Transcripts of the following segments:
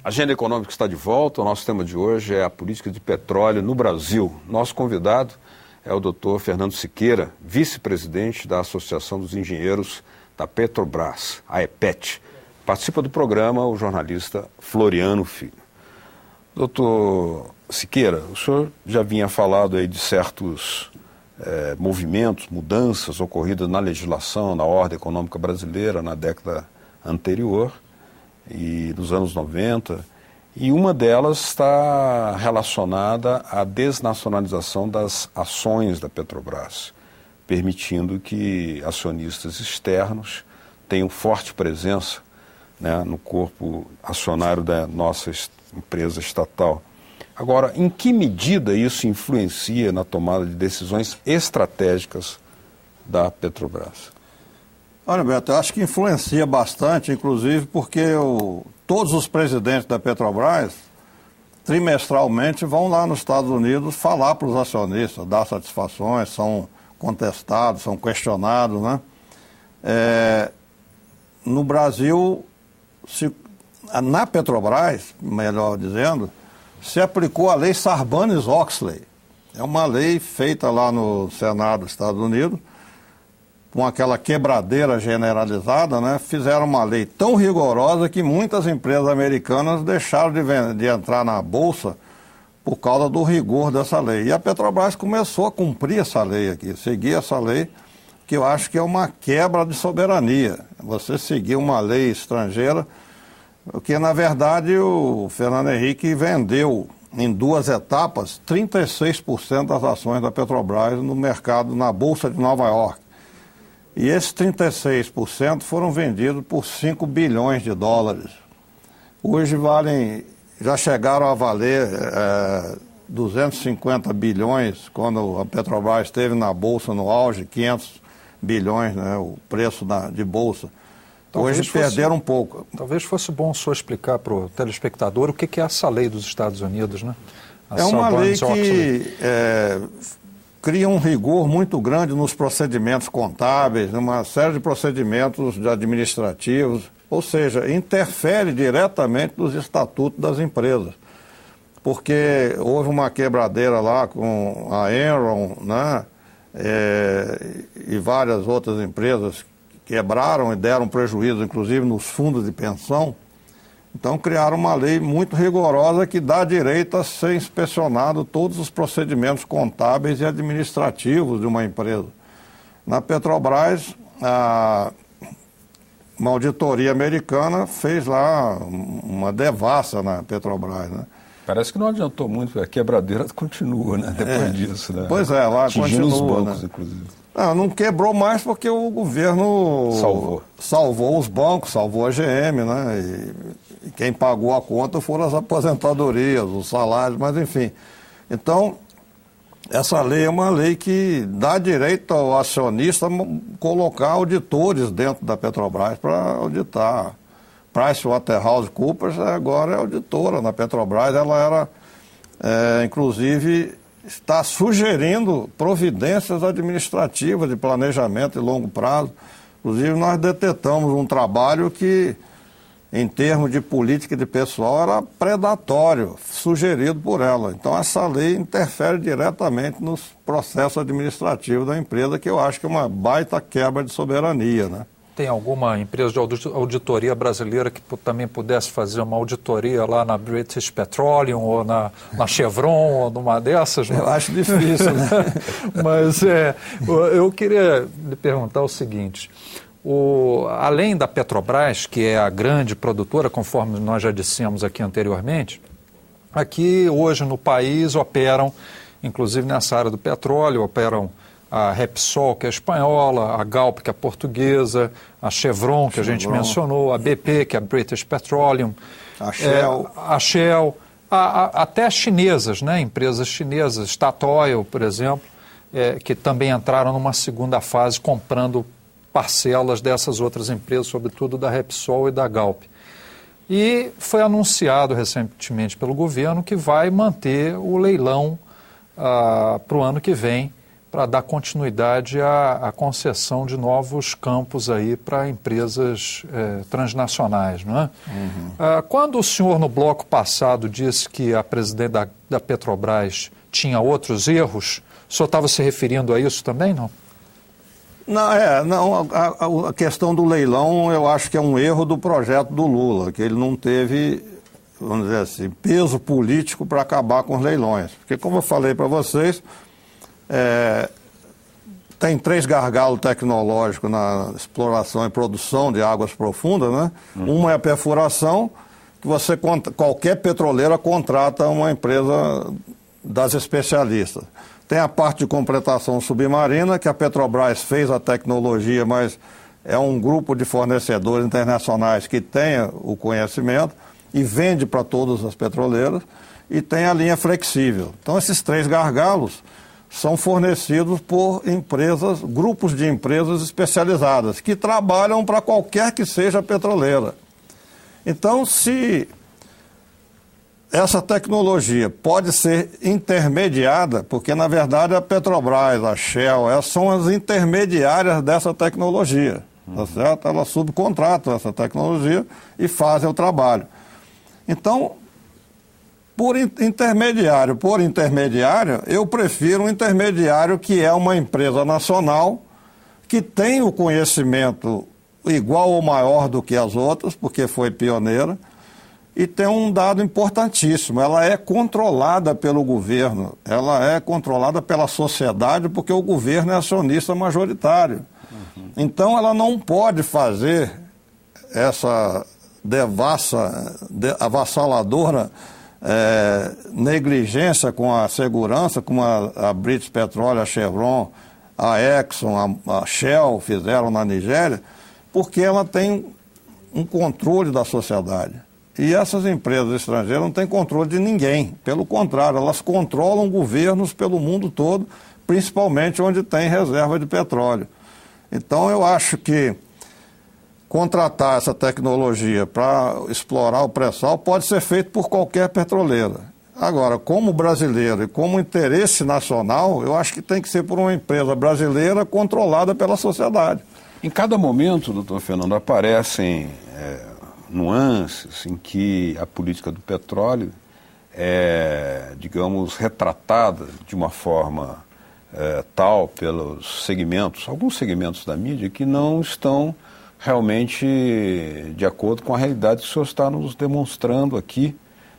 A Agenda Econômica está de volta. O nosso tema de hoje é a política de petróleo no Brasil. Nosso convidado é o Dr. Fernando Siqueira, vice-presidente da Associação dos Engenheiros da Petrobras, a EPET. Participa do programa o jornalista Floriano Filho. Doutor Siqueira, o senhor já vinha falado aí de certos movimentos, mudanças ocorridas na legislação, na ordem econômica brasileira na década anterior e nos anos 90, e uma delas está relacionada à desnacionalização das ações da Petrobras, permitindo que acionistas externos tenham forte presença, né, no corpo acionário da nossa empresa estatal. Agora, em que medida isso influencia na tomada de decisões estratégicas da Petrobras? Olha, Beto, eu acho que influencia bastante, inclusive porque todos os presidentes da Petrobras, trimestralmente, vão lá nos Estados Unidos falar para os acionistas, dar satisfações, são contestados, são questionados, né? No Brasil, na Petrobras, melhor dizendo, se aplicou a lei Sarbanes-Oxley. É uma lei feita lá no Senado dos Estados Unidos, com aquela quebradeira generalizada, né? Fizeram uma lei tão rigorosa que muitas empresas americanas deixaram de entrar na Bolsa por causa do rigor dessa lei. E a Petrobras começou a cumprir essa lei aqui, seguir essa lei, que eu acho que é uma quebra de soberania. Você seguir uma lei estrangeira, porque, na verdade, o Fernando Henrique vendeu, em 2 etapas, 36% das ações da Petrobras no mercado, na Bolsa de Nova York. E esses 36% foram vendidos por 5 bilhões de dólares. Hoje já chegaram a valer 250 bilhões, quando a Petrobras esteve na Bolsa no auge, 500 bilhões, né, o preço de Bolsa. Hoje perderam um pouco. Talvez fosse bom o senhor explicar para o telespectador o que é essa lei dos Estados Unidos, né? É uma lei que cria um rigor muito grande nos procedimentos contábeis, numa série de procedimentos administrativos, ou seja, interfere diretamente nos estatutos das empresas. Porque houve uma quebradeira lá com a Enron, né? E várias outras empresas quebraram e deram prejuízo, inclusive nos fundos de pensão. Então criaram uma lei muito rigorosa que dá direito a ser inspecionado todos os procedimentos contábeis e administrativos de uma empresa. Na Petrobras, uma auditoria americana fez lá uma devassa na Petrobras, né? Parece que não adiantou muito, porque a quebradeira continua, né, depois disso, né? Pois é, lá atingindo continua, os bancos, né? inclusive. Não quebrou mais porque o governo salvou os bancos, salvou a GM, né? E quem pagou a conta foram as aposentadorias, os salários, mas enfim. Então, essa lei é uma lei que dá direito ao acionista colocar auditores dentro da Petrobras para auditar. PricewaterhouseCoopers agora é auditora na Petrobras, ela era, inclusive, está sugerindo providências administrativas de planejamento de longo prazo. Inclusive, nós detectamos um trabalho que, em termos de política de pessoal, era predatório, sugerido por ela. Então, essa lei interfere diretamente nos processos administrativos da empresa, que eu acho que é uma baita quebra de soberania, né? Tem alguma empresa de auditoria brasileira que também pudesse fazer uma auditoria lá na British Petroleum ou na Chevron ou numa dessas? Eu acho difícil, né? Mas eu queria lhe perguntar o seguinte, além da Petrobras, que é a grande produtora, conforme nós já dissemos aqui anteriormente, aqui hoje no país operam, inclusive nessa área do petróleo, operam a Repsol, que é espanhola, a Galp, que é portuguesa, a Chevron, que a gente mencionou, a BP, que é a British Petroleum, a Shell, até as chinesas, né? Empresas chinesas, Statoil, por exemplo, que também entraram numa segunda fase comprando parcelas dessas outras empresas, sobretudo da Repsol e da Galp. E foi anunciado recentemente pelo governo que vai manter o leilão para o ano que vem, para dar continuidade à concessão de novos campos aí para empresas transnacionais, não é? Quando o senhor, no bloco passado, disse que a presidente da Petrobras tinha outros erros, o senhor estava se referindo a isso também, não? Não, a questão do leilão eu acho que é um erro do projeto do Lula, que ele não teve, vamos dizer assim, peso político para acabar com os leilões. Porque, como eu falei para vocês, tem 3 gargalos tecnológicos na exploração e produção de águas profundas, né? Uma é a perfuração, que qualquer petroleira contrata uma empresa das especialistas. Tem a parte de completação submarina, que a Petrobras fez a tecnologia, mas é um grupo de fornecedores internacionais que tem o conhecimento e vende para todas as petroleiras, e tem a linha flexível. Então, esses 3 gargalos são fornecidos por empresas, grupos de empresas especializadas, que trabalham para qualquer que seja a petroleira. Então, se essa tecnologia pode ser intermediada, porque, na verdade, a Petrobras, a Shell, elas são as intermediárias dessa tecnologia, tá certo? Elas subcontratam essa tecnologia e fazem o trabalho. Então, por intermediário, eu prefiro um intermediário que é uma empresa nacional, que tem o conhecimento igual ou maior do que as outras, porque foi pioneira. E tem um dado importantíssimo, ela é controlada pelo governo, ela é controlada pela sociedade, porque o governo é acionista majoritário. Então, ela não pode fazer essa avassaladora negligência com a segurança, como a British Petroleum, a Chevron, a Exxon, a Shell fizeram na Nigéria, porque ela tem um controle da sociedade. E essas empresas estrangeiras não têm controle de ninguém. Pelo contrário, elas controlam governos pelo mundo todo, principalmente onde tem reserva de petróleo. Então, eu acho que contratar essa tecnologia para explorar o pré-sal pode ser feito por qualquer petroleira. Agora, como brasileiro e como interesse nacional, eu acho que tem que ser por uma empresa brasileira controlada pela sociedade. Em cada momento, doutor Fernando, aparecem nuances em que a política do petróleo é, digamos, retratada de uma forma tal pelos segmentos, alguns segmentos da mídia, que não estão realmente de acordo com a realidade que o senhor está nos demonstrando aqui,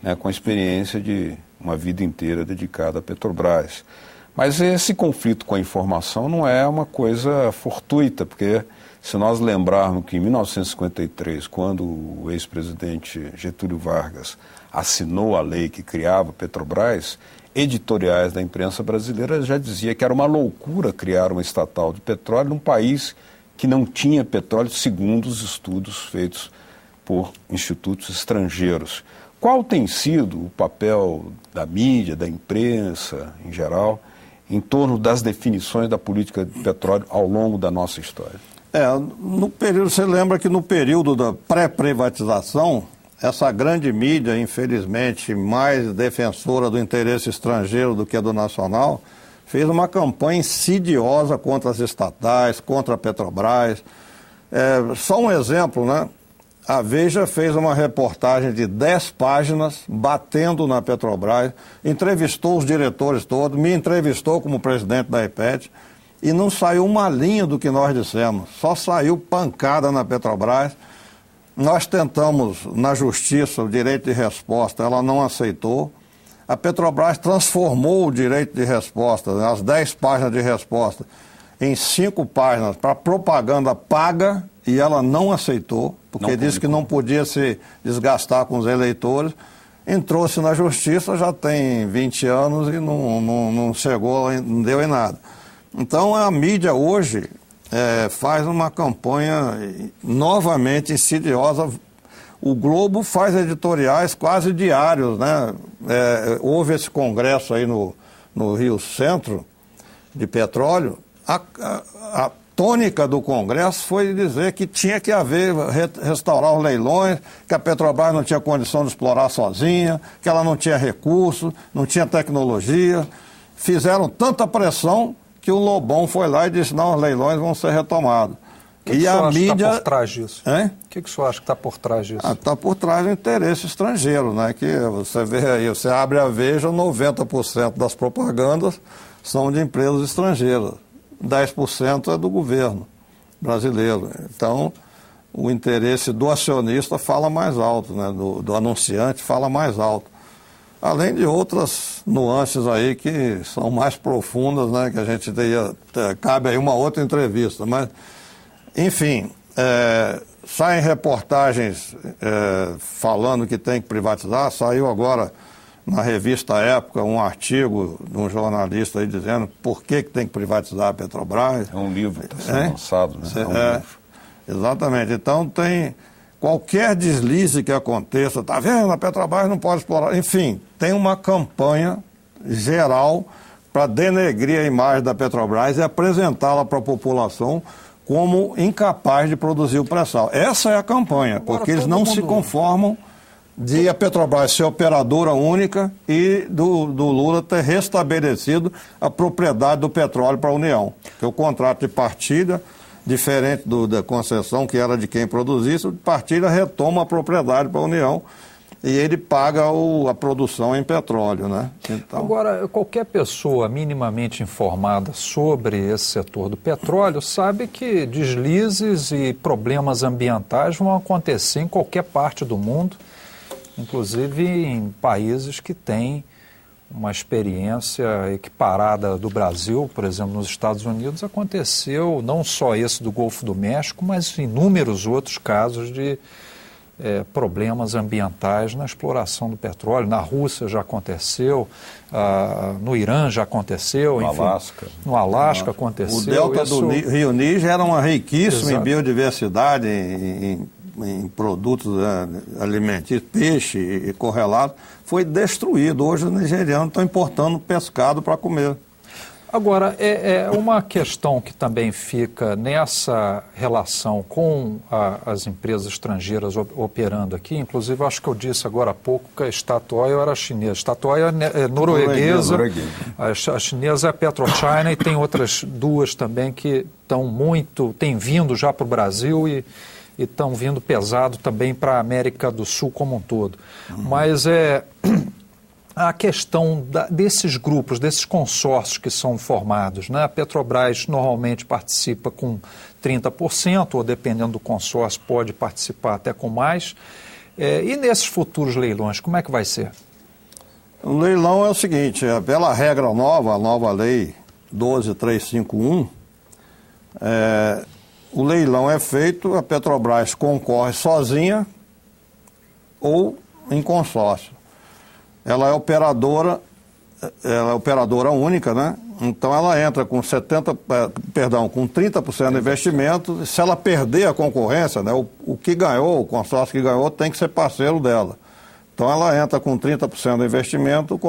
né, com a experiência de uma vida inteira dedicada à Petrobras. Mas esse conflito com a informação não é uma coisa fortuita, porque se nós lembrarmos que em 1953, quando o ex-presidente Getúlio Vargas assinou a lei que criava a Petrobras, editoriais da imprensa brasileira já dizia que era uma loucura criar uma estatal de petróleo num país que não tinha petróleo, segundo os estudos feitos por institutos estrangeiros. Qual tem sido o papel da mídia, da imprensa em geral, em torno das definições da política de petróleo ao longo da nossa história? Você lembra que no período da pré-privatização, essa grande mídia, infelizmente, mais defensora do interesse estrangeiro do que do nacional, fez uma campanha insidiosa contra as estatais, contra a Petrobras. Só um exemplo, né? A Veja fez uma reportagem de 10 páginas batendo na Petrobras, entrevistou os diretores todos, me entrevistou como presidente da IPET e não saiu uma linha do que nós dissemos, só saiu pancada na Petrobras. Nós tentamos na justiça o direito de resposta, ela não aceitou. A Petrobras transformou o direito de resposta, as 10 páginas de resposta, em 5 páginas para propaganda paga, e ela não aceitou, porque disse que não podia se desgastar com os eleitores. Entrou-se na justiça, já tem 20 anos e não chegou, não deu em nada. Então a mídia hoje faz uma campanha novamente insidiosa. O Globo faz editoriais quase diários, né? Houve esse congresso aí no Rio Centro de petróleo. A tônica do congresso foi dizer que tinha que restaurar os leilões, que a Petrobras não tinha condição de explorar sozinha, que ela não tinha recursos, não tinha tecnologia. Fizeram tanta pressão que que o Lobão foi lá e disse, não, os leilões vão ser retomados. O que a mídia está por trás disso? Hein? O que o senhor acha que está por trás disso? Está por trás do interesse estrangeiro, né? Que você vê aí, você abre a Veja, 90% das propagandas são de empresas estrangeiras. 10% é do governo brasileiro. Então, o interesse do acionista fala mais alto, né? Do anunciante fala mais alto. Além de outras nuances aí que são mais profundas, né? Que a gente cabe aí uma outra entrevista, mas... Enfim, saem reportagens falando que tem que privatizar. Saiu agora na revista Época um artigo de um jornalista aí dizendo por que tem que privatizar a Petrobras. É um livro que está sendo lançado, né? É um livro. Exatamente. Então tem qualquer deslize que aconteça, tá vendo? A Petrobras não pode explorar. Enfim, tem uma campanha geral para denegrir a imagem da Petrobras e apresentá-la para a população como incapaz de produzir o pré-sal. Essa é a campanha, porque eles não se conformam de a Petrobras ser operadora única e do Lula ter restabelecido a propriedade do petróleo para a União. Porque o contrato de partilha, diferente da concessão, que era de quem produzisse, o de partilha retoma a propriedade para a União e ele paga a produção em petróleo, né? Então... Agora, qualquer pessoa minimamente informada sobre esse setor do petróleo sabe que deslizes e problemas ambientais vão acontecer em qualquer parte do mundo, inclusive em países que têm uma experiência equiparada do Brasil. Por exemplo, nos Estados Unidos aconteceu não só esse do Golfo do México, mas inúmeros outros casos de problemas ambientais na exploração do petróleo. Na Rússia já aconteceu, no Irã já aconteceu, enfim, no Alasca aconteceu. O delta do Rio Níger era uma riquíssima em biodiversidade, em produtos alimentícios, peixe e correlato, foi destruído. Hoje os nigerianos estão importando pescado para comer. Agora, uma questão que também fica nessa relação com as empresas estrangeiras operando aqui, inclusive acho que eu disse agora há pouco que a Statoil era chinesa. A Statoil é norueguesa, a chinesa é a PetroChina e tem outras duas também que têm vindo já para o Brasil e estão vindo pesado também para a América do Sul como um todo. Mas a questão desses grupos, desses consórcios que são formados, né? A Petrobras normalmente participa com 30%, ou dependendo do consórcio pode participar até com mais. E nesses futuros leilões, como é que vai ser? O leilão é o seguinte, pela regra nova, a nova lei 12.351, o leilão é feito, a Petrobras concorre sozinha ou em consórcio. Ela é operadora única, né? Então ela entra com 30% de investimento. Se ela perder a concorrência, né, o que ganhou, o consórcio que ganhou, tem que ser parceiro dela. Então ela entra com 30% do investimento,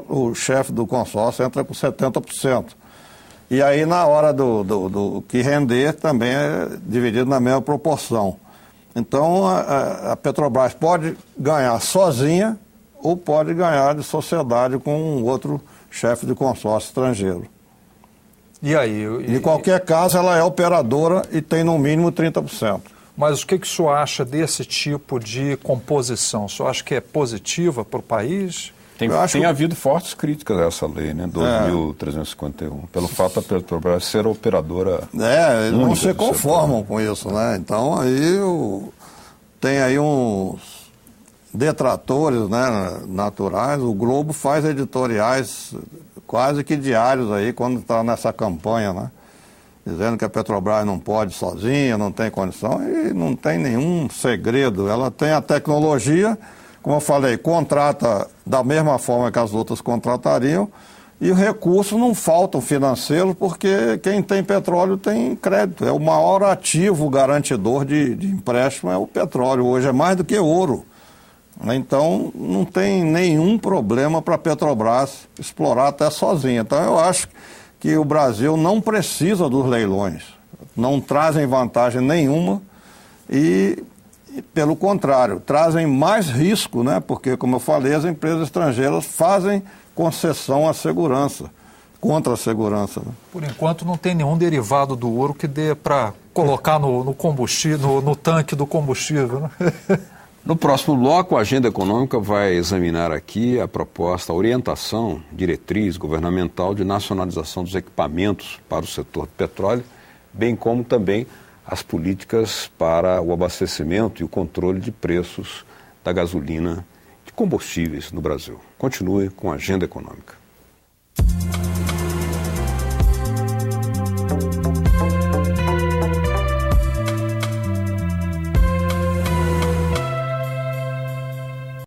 o chefe do consórcio entra com 70%. E aí na hora do que render também é dividido na mesma proporção. Então a Petrobras pode ganhar sozinha ou pode ganhar de sociedade com um outro chefe de consórcio estrangeiro. E aí? Em qualquer caso, ela é operadora e tem no mínimo 30%. Mas o que o senhor acha desse tipo de composição? O senhor acha que é positiva para o país? Tem havido fortes críticas a essa lei, né, 12.351, pelo fato da Petrobras ser operadora eles não se conformam com isso, né? Então, aí tem aí uns detratores, né, naturais. O Globo faz editoriais quase que diários aí quando está nessa campanha, né, dizendo que a Petrobras não pode sozinha, não tem condição, e não tem nenhum segredo. Ela tem a tecnologia, como eu falei, contrata da mesma forma que as outras contratariam, e o recurso não falta financeiro, porque quem tem petróleo tem crédito. É o maior ativo garantidor de empréstimo, é o petróleo. Hoje é mais do que ouro. Então, não tem nenhum problema para a Petrobras explorar até sozinha. Então, eu acho que o Brasil não precisa dos leilões. Não trazem vantagem nenhuma e pelo contrário, trazem mais risco, né? Porque, como eu falei, as empresas estrangeiras fazem concessão à segurança. contra a segurança. Né? Por enquanto não tem nenhum derivado do ouro que dê para colocar no combustível, no tanque do combustível. Né? No próximo bloco, a Agenda Econômica vai examinar aqui a proposta, a orientação, diretriz governamental de nacionalização dos equipamentos para o setor do petróleo, bem como também as políticas para o abastecimento e o controle de preços da gasolina, de combustíveis no Brasil. Continue com a Agenda Econômica.